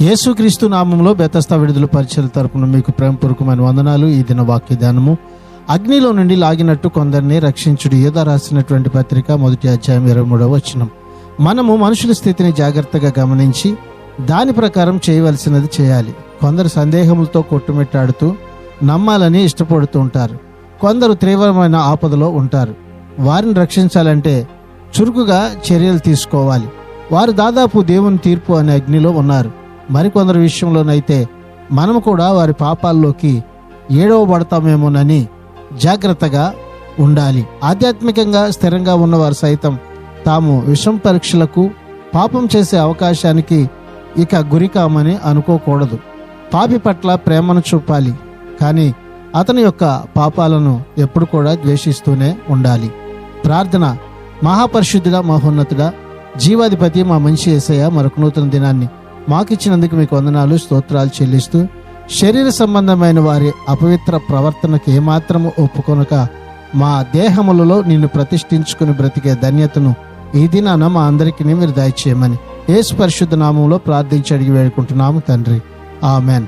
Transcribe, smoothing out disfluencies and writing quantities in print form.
యేసుక్రీస్తు నామంలో బెతస్తా విడుదల పరిచయాల తరపున మీకు ప్రేమపూర్వకమైన వందనాలు. ఈ దిన వాక్య ధ్యానము, అగ్నిలో నుండి లాగినట్టు కొందరిని రక్షించుడు. యోధా రాసినటువంటి పత్రిక 1వ అధ్యాయం 23వ వచనం. మనము మనుషుల స్థితిని జాగ్రత్తగా గమనించి దాని ప్రకారం చేయవలసినది చేయాలి. కొందరు సందేహములతో కొట్టుమిట్టాడుతూ నమ్మాలని ఇష్టపడుతూ ఉంటారు. కొందరు తీవ్రమైన ఆపదలో ఉంటారు. వారిని రక్షించాలంటే చురుకుగా చర్యలు తీసుకోవాలి. వారు దాదాపు దేవుని తీర్పు అనే అగ్నిలో ఉన్నారు. మరికొందరు విషయంలోనైతే మనము కూడా వారి పాపాల్లోకి ఏడవబడతామేమోనని జాగ్రత్తగా ఉండాలి. ఆధ్యాత్మికంగా స్థిరంగా ఉన్నవారు సైతం తాము విషం పరీక్షలకు, పాపం చేసే అవకాశానికి ఇక గురి కామని అనుకోకూడదు. పాపి పట్ల ప్రేమను చూపాలి, కానీ అతని యొక్క పాపాలను ఎప్పుడు కూడా ద్వేషిస్తూనే ఉండాలి. ప్రార్థన. మహాపరిశుద్ధుడా, మహోన్నతుడా, జీవాధిపతి, మా మంచి యేసయ్య, మరొక నూతన దినాన్ని మాకిచ్చినందుకు మీకు వందనాలు, స్తోత్రాలు చెల్లిస్తూ, శరీర సంబంధమైన వారి అపవిత్ర ప్రవర్తనకు ఏమాత్రము ఒప్పుకొనక మా దేహములలో నిన్ను ప్రతిష్ఠించుకుని బ్రతికే ధన్యతను ఈ దినాన మా అందరికీ మీరు దయచేయమని యేసు పరిశుద్ధ నామంలో ప్రార్థించి అడిగి వేడుకుంటున్నాము తండ్రి. ఆమెన్.